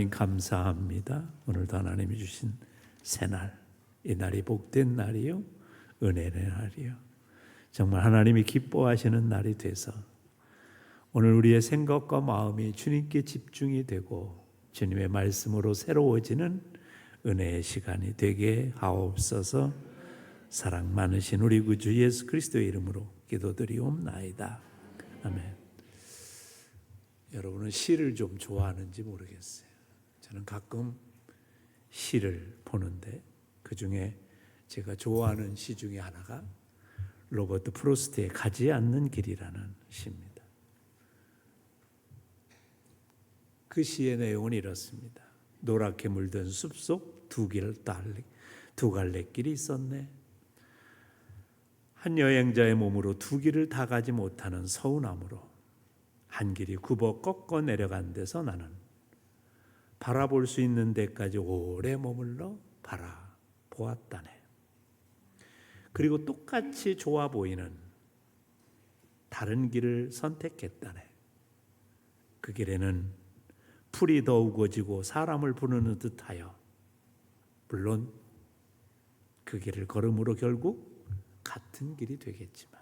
감사합니다. 오늘도 하나님이 주신 새날, 이 날이 복된 날이요, 은혜의 날이요, 정말 하나님이 기뻐하시는 날이 돼서 오늘 우리의 생각과 마음이 주님께 집중이 되고 주님의 말씀으로 새로워지는 은혜의 시간이 되게 하옵소서. 사랑 많으신 우리 구주 예수 그리스도의 이름으로 기도드리옵나이다. 아멘. 여러분은 시를 좀 좋아하는지 모르겠어요. 저는 가끔 시를 보는데 그 중에 제가 좋아하는 시 중에 하나가 로버트 프로스트의 가지 않는 길이라는 시입니다. 그 시의 내용은 이렇습니다. 노랗게 물든 숲속 두 갈래 길이 있었네. 한 여행자의 몸으로 두 길을 다 가지 못하는 서운함으로 한 길이 굽어 꺾어 내려간 데서 나는 바라볼 수 있는 데까지 오래 머물러 바라보았다네. 그리고 똑같이 좋아 보이는 다른 길을 선택했다네. 그 길에는 풀이 더 우거지고 사람을 부르는 듯하여, 물론 그 길을 걸음으로 결국 같은 길이 되겠지만,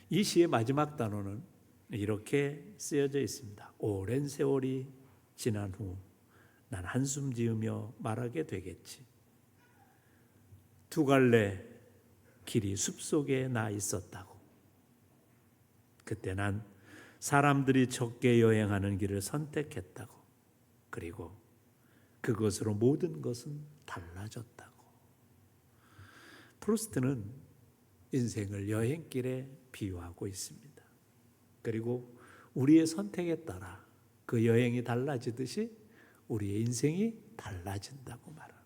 이 시의 마지막 단어는 이렇게 쓰여져 있습니다. 오랜 세월이 지난 후 난 한숨 지으며 말하게 되겠지. 두 갈래 길이 숲속에 나 있었다고. 그때 난 사람들이 적게 여행하는 길을 선택했다고. 그리고 그것으로 모든 것은 달라졌다고. 프루스트는 인생을 여행길에 비유하고 있습니다. 그리고 우리의 선택에 따라 그 여행이 달라지듯이 우리의 인생이 달라진다고 말합니다.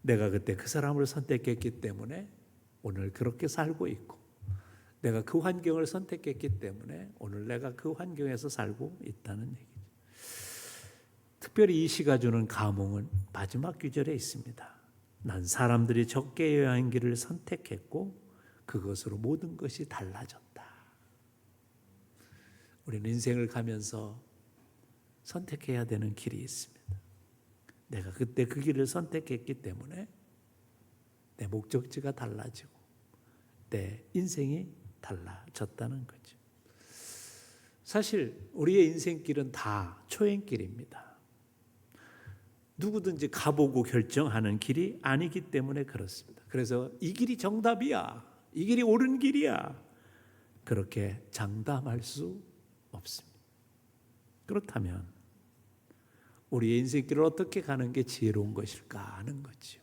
내가 그때 그 사람을 선택했기 때문에 오늘 그렇게 살고 있고, 내가 그 환경을 선택했기 때문에 오늘 내가 그 환경에서 살고 있다는 얘기죠. 특별히 이 시가 주는 감흥은 마지막 구절에 있습니다. 난 사람들이 적게 여행한 길을 선택했고 그것으로 모든 것이 달라졌다. 우리는 인생을 가면서 선택해야 되는 길이 있습니다. 내가 그때 그 길을 선택했기 때문에 내 목적지가 달라지고 내 인생이 달라졌다는 거죠. 사실 우리의 인생길은 다 초행길입니다. 누구든지 가보고 결정하는 길이 아니기 때문에 그렇습니다. 그래서 이 길이 정답이야, 이 길이 옳은 길이야, 그렇게 장담할 수 없습니다. 그렇다면 우리의 인생길을 어떻게 가는 게 지혜로운 것일까 하는 거죠.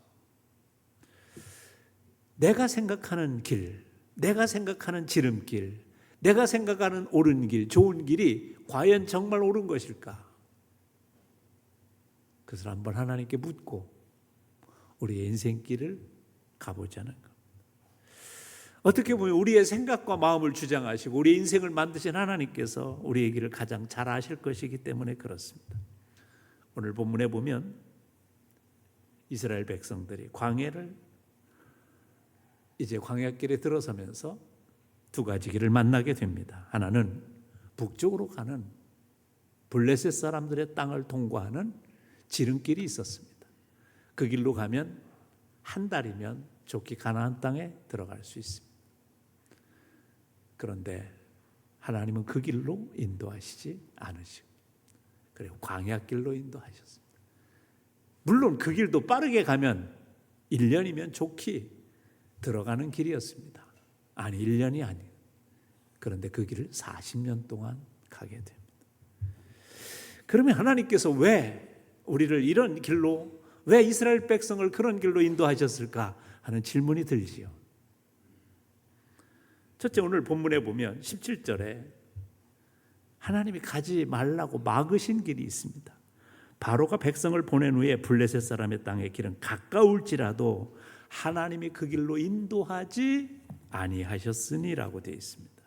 내가 생각하는 길, 내가 생각하는 지름길, 내가 생각하는 옳은 길, 좋은 길이 과연 정말 옳은 것일까? 그것을 한번 하나님께 묻고 우리의 인생길을 가보자는 것. 어떻게 보면 우리의 생각과 마음을 주장하시고 우리의 인생을 만드신 하나님께서 우리의 길을 가장 잘 아실 것이기 때문에 그렇습니다. 오늘 본문에 보면 이스라엘 백성들이 광야를 이제 광야길에 들어서면서 두 가지 길을 만나게 됩니다. 하나는 북쪽으로 가는 블레셋 사람들의 땅을 통과하는 지름길이 있었습니다. 그 길로 가면 한 달이면 좋게 가나안 땅에 들어갈 수 있습니다. 그런데 하나님은 그 길로 인도하시지 않으시고 그리고 광야길로 인도하셨습니다. 물론 그 길도 빠르게 가면 1년이면 좋게 들어가는 길이었습니다. 아니 1년이 아니에요. 그런데 그 길을 40년 동안 가게 됩니다. 그러면 하나님께서 왜 우리를 이런 길로, 왜 이스라엘 백성을 그런 길로 인도하셨을까 하는 질문이 들지요. 첫째, 오늘 본문에 보면 17절에 하나님이 가지 말라고 막으신 길이 있습니다. 바로가 백성을 보낸 후에 블레셋 사람의 땅의 길은 가까울지라도 하나님이 그 길로 인도하지 아니하셨으니라고 되어 있습니다.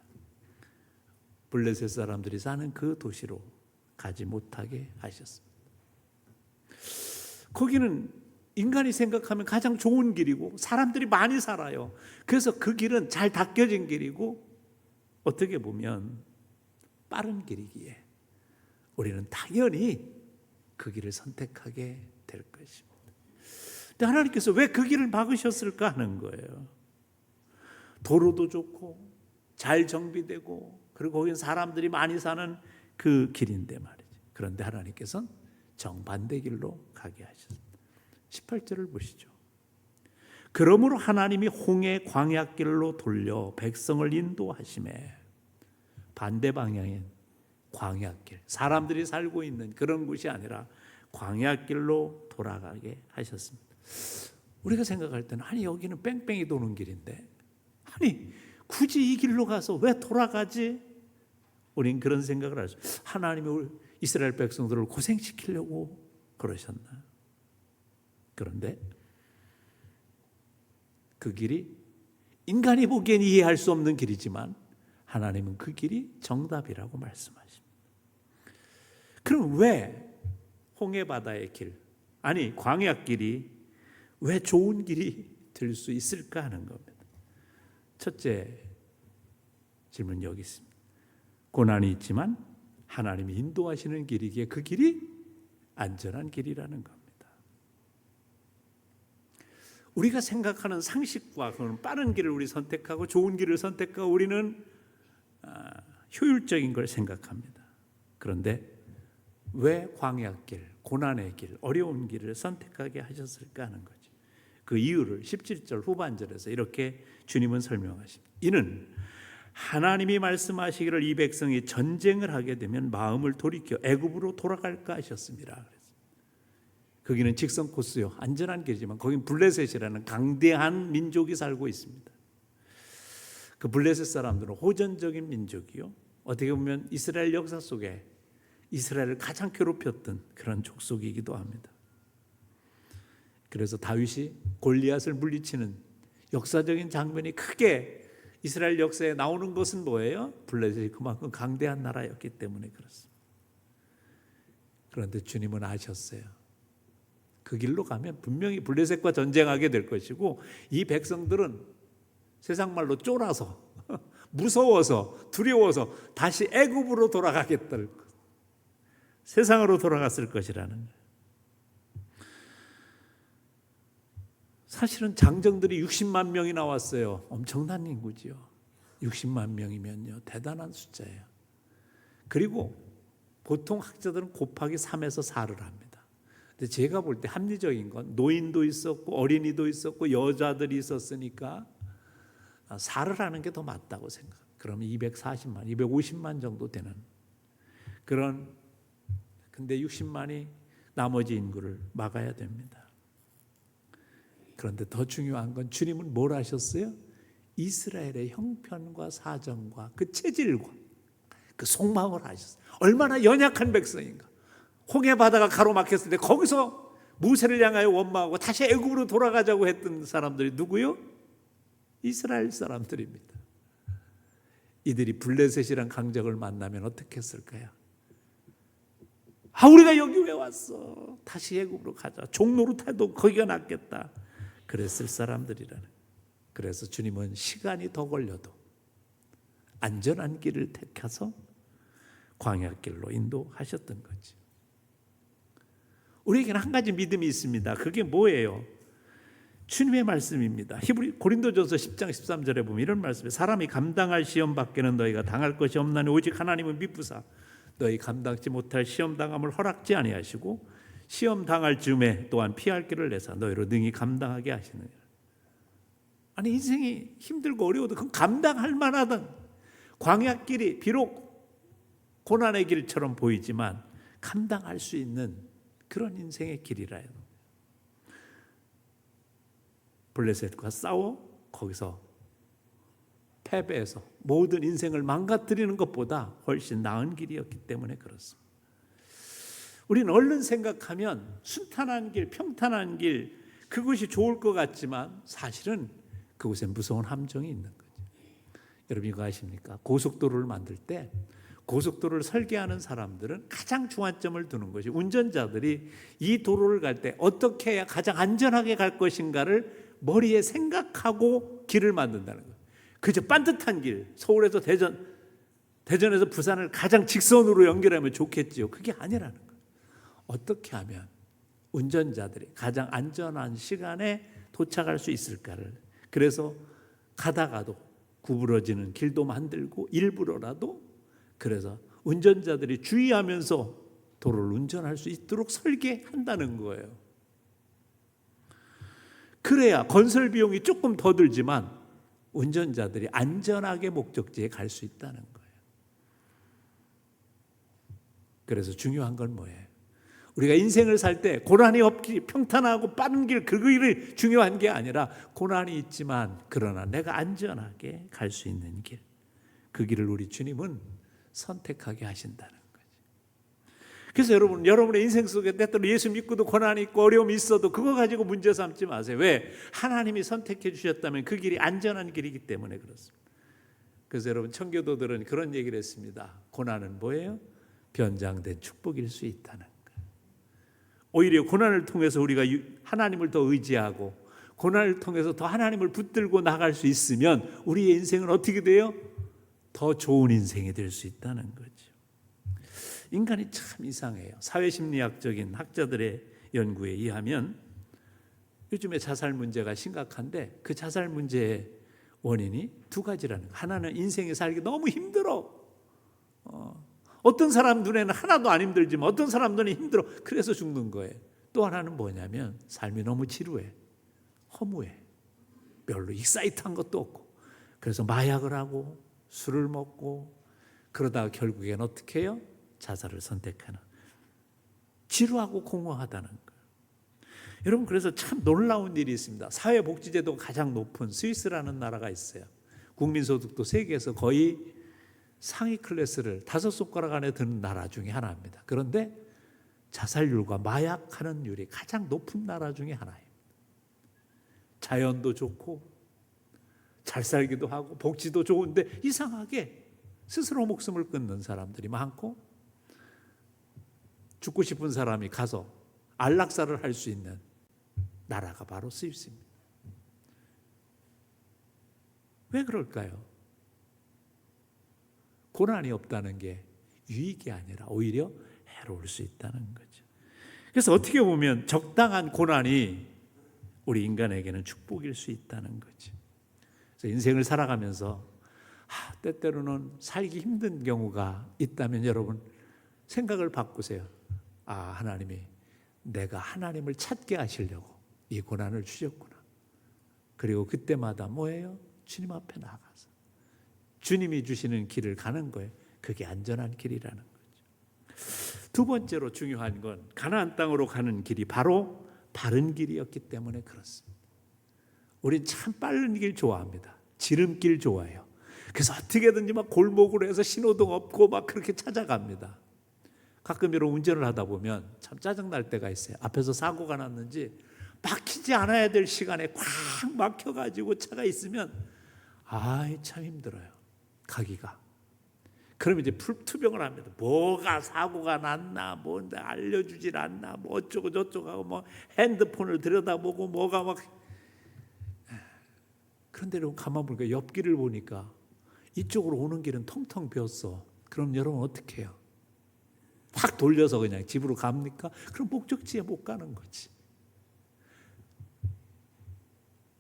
블레셋 사람들이 사는 그 도시로 가지 못하게 하셨습니다. 거기는 인간이 생각하면 가장 좋은 길이고 사람들이 많이 살아요. 그래서 그 길은 잘 닦여진 길이고 어떻게 보면 빠른 길이기에 우리는 당연히 그 길을 선택하게 될 것입니다. 근데 하나님께서 왜 그 길을 막으셨을까 하는 거예요. 도로도 좋고 잘 정비되고 그리고 거긴 사람들이 많이 사는 그 길인데 말이죠. 그런데 하나님께서는 정반대 길로 가게 하셨습니다. 18절을 보시죠. 그러므로 하나님이 홍해 광야길로 돌려 백성을 인도하시매, 반대 방향인 광야길, 사람들이 살고 있는 그런 곳이 아니라 광야길로 돌아가게 하셨습니다. 우리가 생각할 때는 아니 여기는 뺑뺑이 도는 길인데 아니 굳이 이 길로 가서 왜 돌아가지? 우린 그런 생각을 하죠. 하나님이 이스라엘 백성들을 고생시키려고 그러셨나? 그런데 그 길이 인간이 보기엔 이해할 수 없는 길이지만 하나님은 그 길이 정답이라고 말씀하십니다. 그럼 왜 홍해바다의 길, 아니 광야길이 왜 좋은 길이 될 수 있을까 하는 겁니다. 첫째 질문 여기 있습니다. 고난이 있지만 하나님이 인도하시는 길이기에 그 길이 안전한 길이라는 겁니다. 우리가 생각하는 상식과 그런 빠른 길을 우리 선택하고 좋은 길을 선택하고 우리는 효율적인 걸 생각합니다. 그런데 왜 광야길, 고난의 길, 어려운 길을 선택하게 하셨을까 하는 거죠. 그 이유를 17절 후반절에서 이렇게 주님은 설명하십니다. 이는 하나님이 말씀하시기를 이 백성이 전쟁을 하게 되면 마음을 돌이켜 애굽으로 돌아갈까 하셨습니다. 거기는 직선 코스요, 안전한 길이지만 거긴 블레셋이라는 강대한 민족이 살고 있습니다. 그 블레셋 사람들은 호전적인 민족이요, 어떻게 보면 이스라엘 역사 속에 이스라엘을 가장 괴롭혔던 그런 족속이기도 합니다. 그래서 다윗이 골리앗을 물리치는 역사적인 장면이 크게 이스라엘 역사에 나오는 것은 뭐예요? 블레셋이 그만큼 강대한 나라였기 때문에 그렇습니다. 그런데 주님은 아셨어요. 그 길로 가면 분명히 블레셋과 전쟁하게 될 것이고 이 백성들은 세상 말로 쫄아서 무서워서 두려워서 다시 애굽으로 돌아가겠다. 세상으로 돌아갔을 것이라는 거예요. 사실은 장정들이 60만 명이 나왔어요. 엄청난 인구지요. 60만 명이면요 대단한 숫자예요. 그리고 보통 학자들은 곱하기 3에서 4를 합니다. 근데 제가 볼 때 합리적인 건 노인도 있었고 어린이도 있었고 여자들이 있었으니까 4를 하는 게 더 맞다고 생각합니다. 그러면 240만, 250만 정도 되는 그런, 근데 60만이 나머지 인구를 막아야 됩니다. 그런데 더 중요한 건 주님은 뭘 하셨어요? 이스라엘의 형편과 사정과 그 체질과 그 속마음을 하셨어요. 얼마나 연약한 백성인가. 홍해 바다가 가로막혔을 때 거기서 모세를 향하여 원망하고 다시 애굽으로 돌아가자고 했던 사람들이 누구요? 이스라엘 사람들입니다. 이들이 블레셋이란 강적을 만나면 어떻게 했을까요? 우리가 여기 왜 왔어? 다시 애굽으로 가자. 종노릇해도 거기가 낫겠다. 그랬을 사람들이라는. 그래서 주님은 시간이 더 걸려도 안전한 길을 택해서 광야길로 인도하셨던 거지. 우리에게는 한 가지 믿음이 있습니다. 그게 뭐예요? 주님의 말씀입니다. 고린도전서 10장 13절에 보면 이런 말씀이에요. 사람이 감당할 시험 밖에는 너희가 당할 것이 없나니 오직 하나님은 미쁘사 너희 감당치 못할 시험 당함을 허락지 아니하시고 시험 당할 즈음에 또한 피할 길을 내사 너희로 능히 감당하게 하시느니라. 아니 인생이 힘들고 어려워도 그건 감당할 만하던 광야길이 비록 고난의 길처럼 보이지만 감당할 수 있는 그런 인생의 길이라요. 블레셋과 싸워 거기서 패배해서 모든 인생을 망가뜨리는 것보다 훨씬 나은 길이었기 때문에 그렇습니다. 우리는 얼른 생각하면 순탄한 길, 평탄한 길, 그것이 좋을 것 같지만 사실은 그곳에 무서운 함정이 있는 거죠. 여러분 이거 아십니까? 고속도로를 만들 때 고속도로를 설계하는 사람들은 가장 중앙점을 두는 것이 운전자들이 이 도로를 갈 때 어떻게 해야 가장 안전하게 갈 것인가를 머리에 생각하고 길을 만든다는 거예요. 그저 반듯한 길, 서울에서 대전 대전에서 부산을 가장 직선으로 연결하면 좋겠지요. 그게 아니라는 거예요. 어떻게 하면 운전자들이 가장 안전한 시간에 도착할 수 있을까를. 그래서 가다가도 구부러지는 길도 만들고 일부러라도 그래서 운전자들이 주의하면서 도로를 운전할 수 있도록 설계한다는 거예요. 그래야 건설 비용이 조금 더 들지만 운전자들이 안전하게 목적지에 갈 수 있다는 거예요. 그래서 중요한 건 뭐예요? 우리가 인생을 살 때 고난이 없기, 평탄하고 빠른 길, 그 길이 중요한 게 아니라 고난이 있지만 그러나 내가 안전하게 갈 수 있는 길, 그 길을 우리 주님은 선택하게 하신다는 거죠. 그래서 여러분의 인생 속에 때때로 예수 믿고도 고난이 있고 어려움이 있어도 그거 가지고 문제 삼지 마세요. 왜? 하나님이 선택해 주셨다면 그 길이 안전한 길이기 때문에 그렇습니다. 그래서 여러분 청교도들은 그런 얘기를 했습니다. 고난은 뭐예요? 변장된 축복일 수 있다는 거예요. 오히려 고난을 통해서 우리가 하나님을 더 의지하고 고난을 통해서 더 하나님을 붙들고 나갈 수 있으면 우리의 인생은 어떻게 돼요? 더 좋은 인생이 될 수 있다는 거죠. 인간이 참 이상해요. 사회심리학적인 학자들의 연구에 의하면 요즘에 자살 문제가 심각한데 그 자살 문제의 원인이 두 가지라는 거예요. 하나는 인생에 살기 너무 힘들어. 어떤 사람 눈에는 하나도 안 힘들지만 어떤 사람 눈에 힘들어. 그래서 죽는 거예요. 또 하나는 뭐냐면 삶이 너무 지루해. 허무해. 별로 익사이트한 것도 없고. 그래서 마약을 하고 술을 먹고 그러다가 결국엔 어떻게 해요? 자살을 선택하는. 지루하고 공허하다는 거예요. 여러분 그래서 참 놀라운 일이 있습니다. 사회복지제도가 가장 높은 스위스라는 나라가 있어요. 국민소득도 세계에서 거의 상위 클래스를 5손가락 안에 드는 나라 중에 하나입니다. 그런데 자살률과 마약하는 율이 가장 높은 나라 중에 하나예요. 자연도 좋고 잘 살기도 하고 복지도 좋은데 이상하게 스스로 목숨을 끊는 사람들이 많고 죽고 싶은 사람이 가서 안락사를 할 수 있는 나라가 바로 스위스입니다. 왜 그럴까요? 고난이 없다는 게 유익이 아니라 오히려 해로울 수 있다는 거죠. 그래서 어떻게 보면 적당한 고난이 우리 인간에게는 축복일 수 있다는 거죠. 그래서 인생을 살아가면서 때때로는 살기 힘든 경우가 있다면 여러분 생각을 바꾸세요. 하나님이 내가 하나님을 찾게 하시려고 이 고난을 주셨구나. 그리고 그때마다 뭐예요? 주님 앞에 나가서 주님이 주시는 길을 가는 거예요. 그게 안전한 길이라는 거죠. 두 번째로 중요한 건 가나안 땅으로 가는 길이 바로 바른 길이었기 때문에 그렇습니다. 우린 참 빠른 길 좋아합니다. 지름길 좋아해요. 그래서 어떻게든지 막 골목으로 해서 신호등 없고 막 그렇게 찾아갑니다. 가끔 여러분 운전을 하다 보면 참 짜증날 때가 있어요. 앞에서 사고가 났는지 막히지 않아야 될 시간에 꽉 막혀가지고 차가 있으면 참 힘들어요. 가기가. 그러면 이제 투병을 합니다. 뭐가 사고가 났나, 뭔데 알려주질 않나, 뭐 어쩌고 저쩌고 하고 뭐 핸드폰을 들여다보고 뭐가 막. 그런데 여러분 가만 보니까 옆길을 보니까 이쪽으로 오는 길은 텅텅 비었어. 그럼 여러분 어떻게 해요? 확 돌려서 그냥 집으로 갑니까? 그럼 목적지에 못 가는 거지.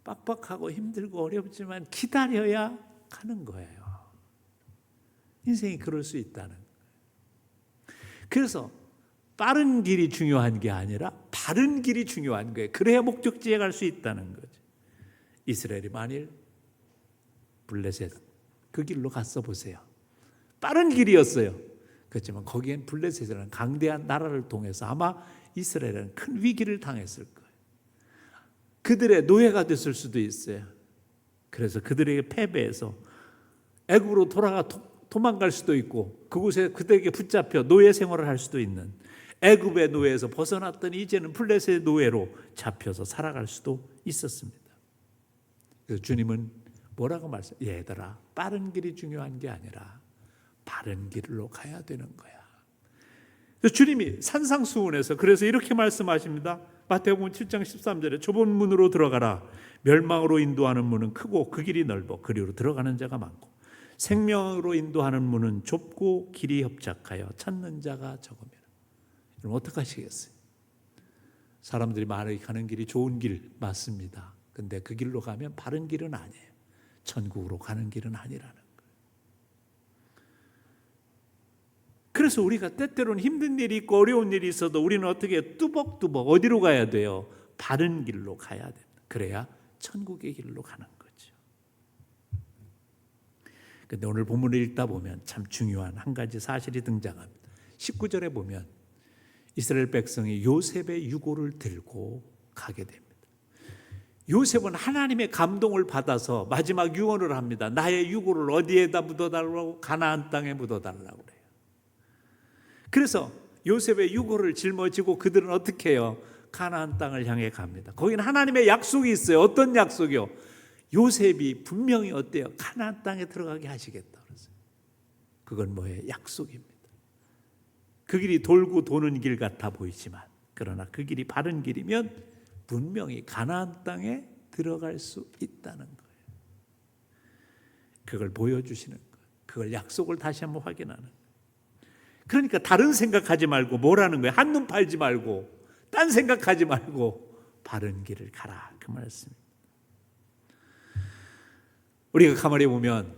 빡빡하고 힘들고 어렵지만 기다려야 가는 거예요. 인생이 그럴 수 있다는 거예요. 그래서 빠른 길이 중요한 게 아니라 바른 길이 중요한 거예요. 그래야 목적지에 갈 수 있다는 거죠. 이스라엘이 만일 블레셋 그 길로 갔어 보세요. 빠른 길이었어요. 그렇지만 거기엔 블레셋이라는 강대한 나라를 통해서 아마 이스라엘은 큰 위기를 당했을 거예요. 그들의 노예가 됐을 수도 있어요. 그래서 그들에게 패배해서 애굽으로 도망갈 수도 있고 그곳에 그들에게 붙잡혀 노예 생활을 할 수도 있는 애굽의 노예에서 벗어났더니 이제는 블레셋의 노예로 잡혀서 살아갈 수도 있었습니다. 그래서 주님은 뭐라고 말씀해요? 얘들아, 빠른 길이 중요한 게 아니라 바른 길로 가야 되는 거야. 그래서 주님이 산상수훈에서 그래서 이렇게 말씀하십니다. 마태복음 7장 13절에 좁은 문으로 들어가라. 멸망으로 인도하는 문은 크고 그 길이 넓어 그리로 들어가는 자가 많고 생명으로 인도하는 문은 좁고 길이 협착하여 찾는 자가 적음이라. 그럼 어떡하시겠어요? 사람들이 많이 가는 길이 좋은 길 맞습니다. 근데 그 길로 가면 바른 길은 아니에요. 천국으로 가는 길은 아니라는 거예요. 그래서 우리가 때때로는 힘든 일이 있고 어려운 일이 있어도 우리는 어떻게 뚜벅뚜벅 어디로 가야 돼요? 바른 길로 가야 됩니다. 그래야 천국의 길로 가는 거죠. 근데 오늘 본문을 읽다 보면 참 중요한 한 가지 사실이 등장합니다. 19절에 보면 이스라엘 백성이 요셉의 유고를 들고 가게 됩니다. 요셉은 하나님의 감동을 받아서 마지막 유언을 합니다. 나의 유고를 어디에다 묻어달라고? 가나안 땅에 묻어달라고 그래요. 그래서 요셉의 유고를 짊어지고 그들은 어떻게 해요? 가나안 땅을 향해 갑니다. 거기는 하나님의 약속이 있어요. 어떤 약속이요? 요셉이 분명히 어때요? 가나안 땅에 들어가게 하시겠다 그랬어요. 그건 뭐예요? 약속입니다. 그 길이 돌고 도는 길 같아 보이지만 그러나 그 길이 바른 길이면 분명히 가나안 땅에 들어갈 수 있다는 거예요. 그걸 보여주시는 거예요. 그걸 약속을 다시 한번 확인하는 거예요. 그러니까 다른 생각하지 말고 뭐라는 거예요? 한눈 팔지 말고 딴 생각하지 말고 바른 길을 가라 그 말씀입니다. 우리가 가만히 보면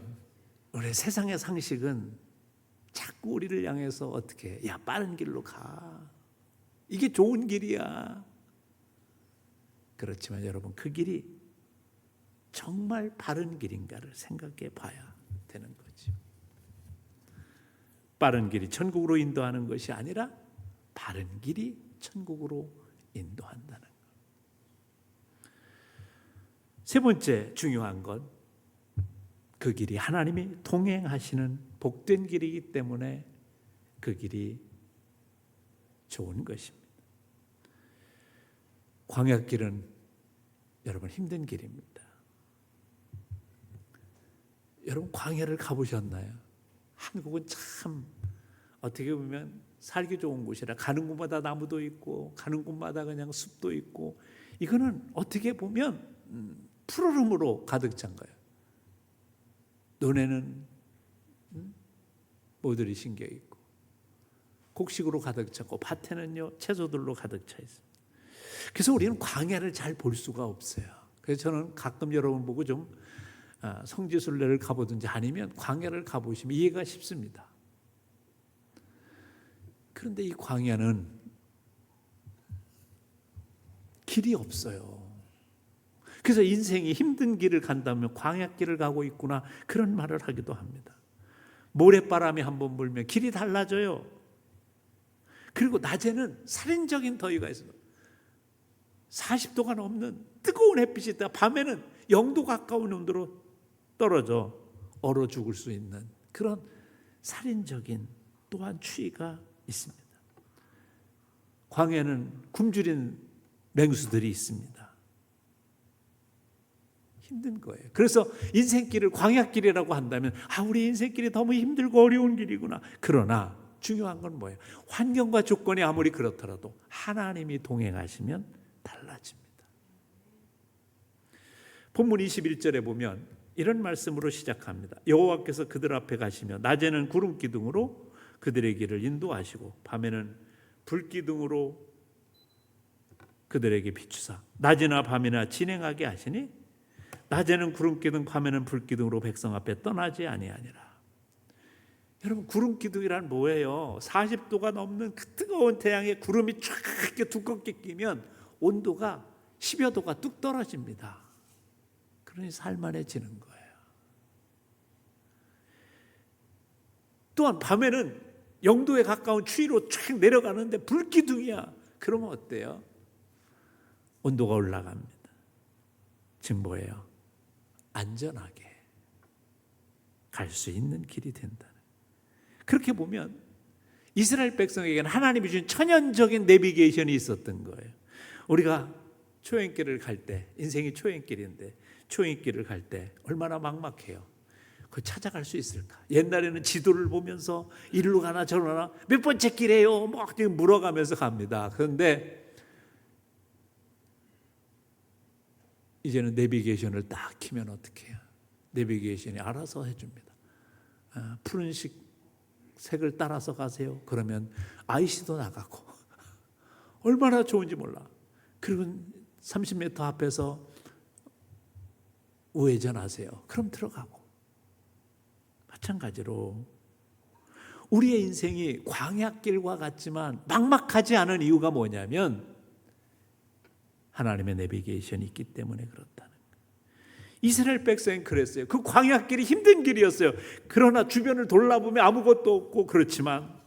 우리 세상의 상식은 자꾸 우리를 향해서 어떻게 해? 야 빠른 길로 가. 이게 좋은 길이야. 그렇지만 여러분 그 길이 정말 바른 길인가를 생각해 봐야 되는 거죠. 빠른 길이 천국으로 인도하는 것이 아니라 바른 길이 천국으로 인도한다는 것. 세 번째 중요한 건 그 길이 하나님이 동행하시는 복된 길이기 때문에 그 길이 좋은 것입니다. 광야길은 여러분 힘든 길입니다. 여러분 광야를 가보셨나요? 한국은 참 어떻게 보면 살기 좋은 곳이라 가는 곳마다 나무도 있고 가는 곳마다 그냥 숲도 있고 이거는 어떻게 보면 푸르름으로 가득 찬 거예요. 논에는 모들이 심겨 있고 곡식으로 가득 찼고 밭에는요 채소들로 가득 차 있어요. 그래서 우리는 광야를 잘 볼 수가 없어요. 그래서 저는 가끔 여러분 보고 좀 성지순례를 가보든지 아니면 광야를 가보시면 이해가 쉽습니다. 그런데 이 광야는 길이 없어요. 그래서 인생이 힘든 길을 간다면 광야길을 가고 있구나 그런 말을 하기도 합니다. 모래바람이 한번 불면 길이 달라져요. 그리고 낮에는 살인적인 더위가 있어요. 40도가 넘는 뜨거운 햇빛이 있다. 밤에는 0도 가까운 온도로 떨어져 얼어 죽을 수 있는 그런 살인적인 또한 추위가 있습니다. 광야는 굶주린 맹수들이 있습니다. 힘든 거예요. 그래서 인생길을 광야길이라고 한다면 우리 인생길이 너무 힘들고 어려운 길이구나. 그러나 중요한 건 뭐예요? 환경과 조건이 아무리 그렇더라도 하나님이 동행하시면 달라집니다. 본문 21절에 보면 이런 말씀으로 시작합니다. 여호와께서 그들 앞에 가시며 낮에는 구름 기둥으로 그들의 길을 인도하시고 밤에는 불 기둥으로 그들에게 비추사 낮이나 밤이나 진행하게 하시니 낮에는 구름 기둥 밤에는 불 기둥으로 백성 앞에 떠나지 아니하니라. 여러분 구름 기둥이란 뭐예요? 40도가 넘는 그 뜨거운 태양에 구름이 쫙 이렇게 두껍게 끼면 온도가 10여 도가 뚝 떨어집니다. 그러니 살만해지는 거예요. 또한 밤에는 0도에 가까운 추위로 쫙 내려가는데 불 기둥이야. 그러면 어때요? 온도가 올라갑니다. 즉 뭐예요? 안전하게 갈 수 있는 길이 된다는. 그렇게 보면 이스라엘 백성에게는 하나님이 주신 천연적인 내비게이션이 있었던 거예요. 우리가 초행길을 갈 때, 인생이 초행길인데 초행길을 갈 때 얼마나 막막해요. 그걸 찾아갈 수 있을까? 옛날에는 지도를 보면서 이리로 가나 저리로 가나 몇 번째 길이에요? 막 물어가면서 갑니다. 그런데 이제는 내비게이션을 딱 키면 어떻게 해요? 내비게이션이 알아서 해줍니다. 푸른색 색을 따라서 가세요. 그러면 아이씨도 나가고 얼마나 좋은지 몰라. 그리고 30m 앞에서 우회전하세요. 그럼 들어가고. 마찬가지로 우리의 인생이 광야길과 같지만 막막하지 않은 이유가 뭐냐면 하나님의 내비게이션이 있기 때문에 그렇다는 거예요. 이스라엘 백성은 그랬어요. 그 광야길이 힘든 길이었어요. 그러나 주변을 돌아보면 아무것도 없고 그렇지만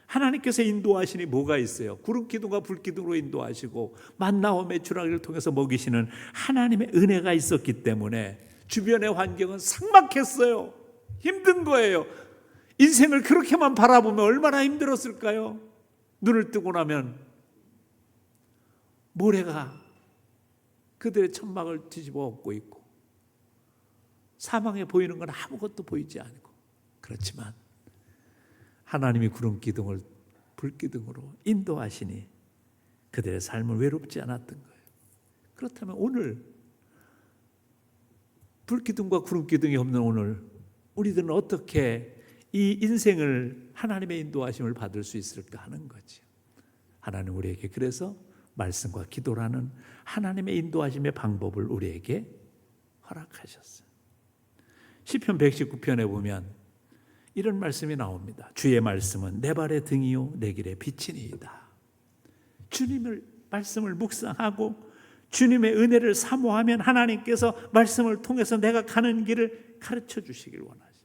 하나님께서 인도하시니 뭐가 있어요? 구름 기둥과 불 기둥으로 인도하시고 만나와 메추라기를 통해서 먹이시는 하나님의 은혜가 있었기 때문에 주변의 환경은 삭막했어요. 힘든 거예요. 인생을 그렇게만 바라보면 얼마나 힘들었을까요? 눈을 뜨고 나면 모래가 그들의 천막을 뒤집어 엎고 있고 사방에 보이는 건 아무것도 보이지 않고, 그렇지만 하나님이 구름 기둥을 불 기둥으로 인도하시니 그들의 삶은 외롭지 않았던 거예요. 그렇다면 오늘 불 기둥과 구름 기둥이 없는 오늘 우리들은 어떻게 이 인생을 하나님의 인도하심을 받을 수 있을까 하는 거죠. 하나님 우리에게 그래서 말씀과 기도라는 하나님의 인도하심의 방법을 우리에게 허락하셨어요. 시편 119편에 보면 이런 말씀이 나옵니다. 주의 말씀은 내 발의 등이요 내 길의 빛이니이다. 주님의 말씀을 묵상하고 주님의 은혜를 사모하면 하나님께서 말씀을 통해서 내가 가는 길을 가르쳐 주시길 원하십니다.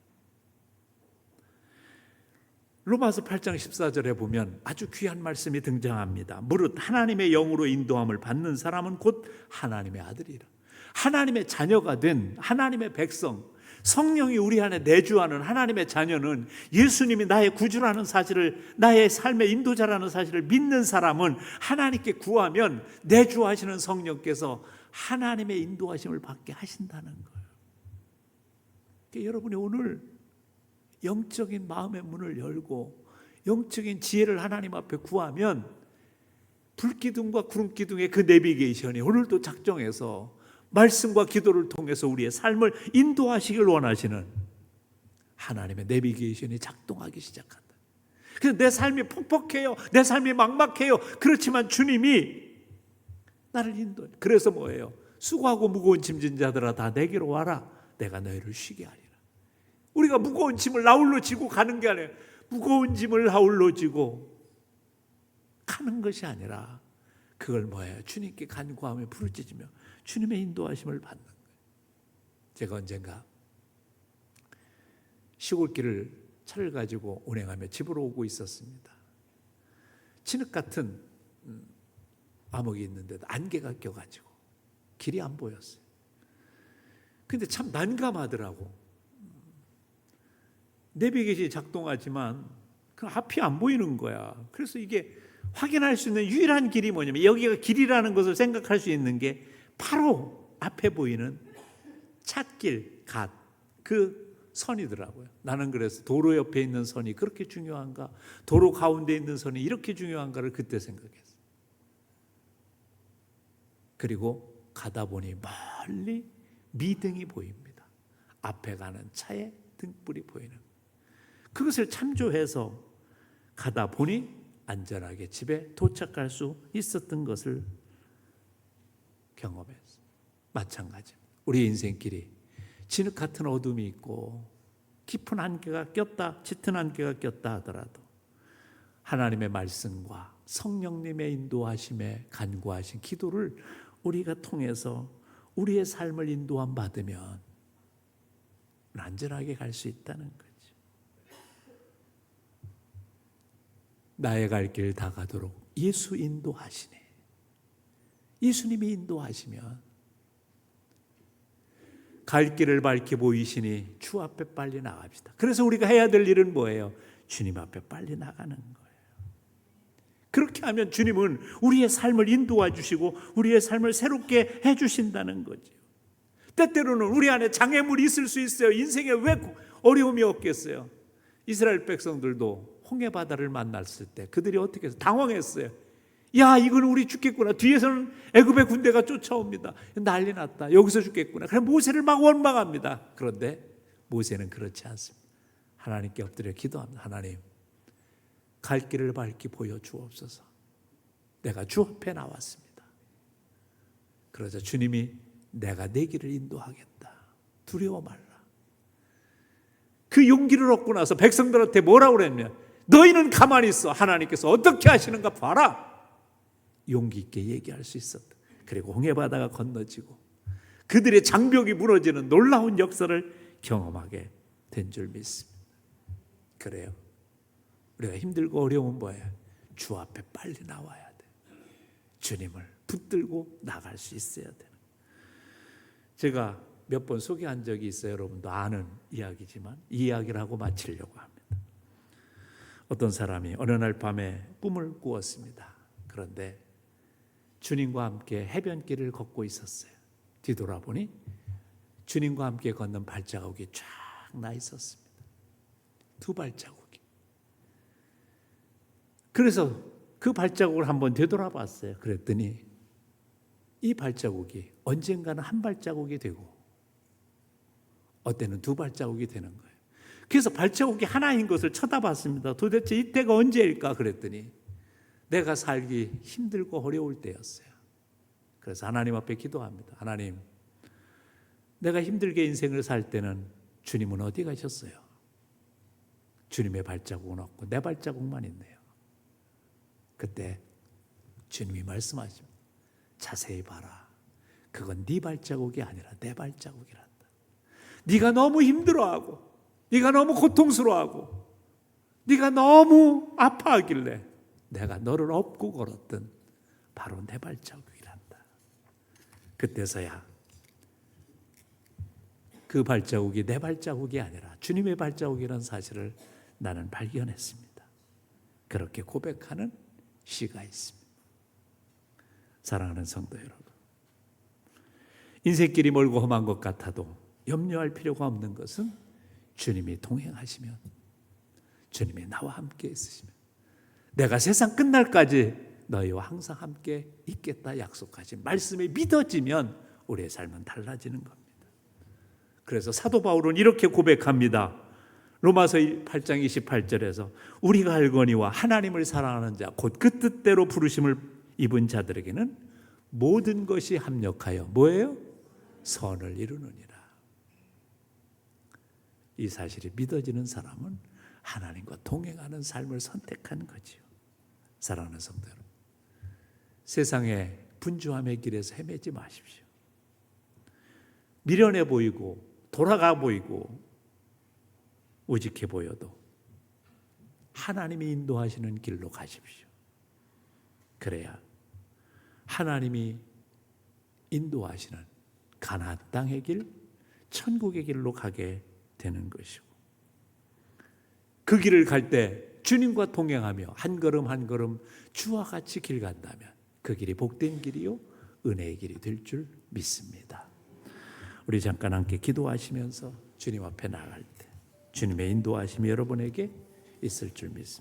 로마서 8장 14절에 보면 아주 귀한 말씀이 등장합니다. 무릇 하나님의 영으로 인도함을 받는 사람은 곧 하나님의 아들이라. 하나님의 자녀가 된 하나님의 백성, 성령이 우리 안에 내주하는 하나님의 자녀는 예수님이 나의 구주라는 사실을, 나의 삶의 인도자라는 사실을 믿는 사람은 하나님께 구하면 내주하시는 성령께서 하나님의 인도하심을 받게 하신다는 거예요. 그러니까 여러분이 오늘 영적인 마음의 문을 열고 영적인 지혜를 하나님 앞에 구하면 불기둥과 구름기둥의 그 내비게이션이 오늘도 작정해서 말씀과 기도를 통해서 우리의 삶을 인도하시길 원하시는 하나님의 내비게이션이 작동하기 시작한다. 그래서 내 삶이 퍽퍽해요. 내 삶이 막막해요. 그렇지만 주님이 나를 인도해. 그래서 뭐예요? 수고하고 무거운 짐진 자들아 다 내게로 와라. 내가 너희를 쉬게 하리라. 우리가 무거운 짐을 나홀로 지고 가는 게 아니에요. 무거운 짐을 나홀로 지고 가는 것이 아니라 그걸 뭐예요? 주님께 간구하며 부르짖으며 주님의 인도하심을 받는 거예요. 제가 언젠가 시골길을 차를 가지고 운행하며 집으로 오고 있었습니다. 진흙 같은 암흑이 있는데도 안개가 껴가지고 길이 안 보였어요. 근데 참 난감하더라고. 내비게이션이 작동하지만 그 앞이 안 보이는 거야. 그래서 이게 확인할 수 있는 유일한 길이 뭐냐면 여기가 길이라는 것을 생각할 수 있는 게 바로 앞에 보이는 찻길, 갓, 그 선이더라고요. 나는 그래서 도로 옆에 있는 선이 그렇게 중요한가, 도로 가운데 있는 선이 이렇게 중요한가를 그때 생각했어요. 그리고 가다 보니 멀리 미등이 보입니다. 앞에 가는 차의 등불이 보이는 거예요. 그것을 참조해서 가다 보니 안전하게 집에 도착할 수 있었던 것을 경험했어요. 마찬가지입니다. 우리의 인생길이 진흙 같은 어둠이 있고 깊은 안개가 꼈다, 짙은 안개가 꼈다 하더라도 하나님의 말씀과 성령님의 인도하심에 간구하신 기도를 우리가 통해서 우리의 삶을 인도함 받으면 안전하게 갈 수 있다는 거죠. 나의 갈 길 다 가도록 예수 인도하시네. 예수님이 인도하시면 갈 길을 밝히 보이시니 주 앞에 빨리 나갑시다. 그래서 우리가 해야 될 일은 뭐예요? 주님 앞에 빨리 나가는 거예요. 그렇게 하면 주님은 우리의 삶을 인도해 주시고 우리의 삶을 새롭게 해 주신다는 거죠. 때때로는 우리 안에 장애물이 있을 수 있어요. 인생에 왜 어려움이 없겠어요? 이스라엘 백성들도 홍해 바다를 만났을 때 그들이 어떻게 해서 당황했어요. 야, 이거는 우리 죽겠구나. 뒤에서는 애굽의 군대가 쫓아옵니다. 난리 났다. 여기서 죽겠구나. 그래서 모세를 막 원망합니다. 그런데 모세는 그렇지 않습니다. 하나님께 엎드려 기도합니다. 하나님, 갈 길을 밝히 보여주옵소서. 내가 주 앞에 나왔습니다. 그러자 주님이 내가 내 길을 인도하겠다. 두려워 말라. 그 용기를 얻고 나서 백성들한테 뭐라고 그랬냐? 너희는 가만히 있어. 하나님께서 어떻게 하시는가 봐라. 용기 있게 얘기할 수 있었다. 그리고 홍해바다가 건너지고 그들의 장벽이 무너지는 놀라운 역사를 경험하게 된 줄 믿습니다. 그래요. 우리가 힘들고 어려운 뭐예요? 주 앞에 빨리 나와야 돼. 주님을 붙들고 나갈 수 있어야 되는. 제가 몇 번 소개한 적이 있어요. 여러분도 아는 이야기지만 이 이야기를 하고 마치려고 합니다. 어떤 사람이 어느 날 밤에 꿈을 꾸었습니다. 그런데 주님과 함께 해변길을 걷고 있었어요. 뒤돌아보니 주님과 함께 걷는 발자국이 쫙 나 있었습니다. 2발자국이. 그래서 그 발자국을 한번 되돌아봤어요. 그랬더니 이 발자국이 언젠가는 1발자국이 되고 어때는 2발자국이 되는 거예요. 그래서 발자국이 하나인 것을 쳐다봤습니다. 도대체 이때가 언제일까 그랬더니 내가 살기 힘들고 어려울 때였어요. 그래서 하나님 앞에 기도합니다. 하나님, 내가 힘들게 인생을 살 때는 주님은 어디 가셨어요? 주님의 발자국은 없고 내 발자국만 있네요. 그때 주님이 말씀하십니다. 자세히 봐라. 그건 네 발자국이 아니라 내 발자국이란다. 네가 너무 힘들어하고 네가 너무 고통스러워하고 네가 너무 아파하길래 내가 너를 업고 걸었던 바로 내 발자국이란다. 그때서야 그 발자국이 내 발자국이 아니라 주님의 발자국이라는 사실을 나는 발견했습니다. 그렇게 고백하는 시가 있습니다. 사랑하는 성도 여러분, 인생길이 멀고 험한 것 같아도 염려할 필요가 없는 것은 주님이 동행하시면, 주님이 나와 함께 있으시면, 내가 세상 끝날까지 너희와 항상 함께 있겠다 약속하신 말씀이 믿어지면 우리의 삶은 달라지는 겁니다. 그래서 사도 바울은 이렇게 고백합니다. 로마서 8장 28절에서 우리가 알거니와 하나님을 사랑하는 자 곧 그 뜻대로 부르심을 입은 자들에게는 모든 것이 합력하여 뭐예요? 선을 이루느니라. 이 사실이 믿어지는 사람은 하나님과 동행하는 삶을 선택한 거지요. 사랑하는 성도 여러분, 세상의 분주함의 길에서 헤매지 마십시오. 미련해 보이고 돌아가 보이고 우직해 보여도 하나님이 인도하시는 길로 가십시오. 그래야 하나님이 인도하시는 가나안 땅의 길, 천국의 길로 가게 되는 것이고, 그 길을 갈 때 주님과 동행하며 한 걸음 한 걸음 주와 같이 길 간다면 그 길이 복된 길이요 은혜의 길이 될 줄 믿습니다. 우리 잠깐 함께 기도하시면서 주님 앞에 나갈 때 주님의 인도하심이 여러분에게 있을 줄 믿습니다.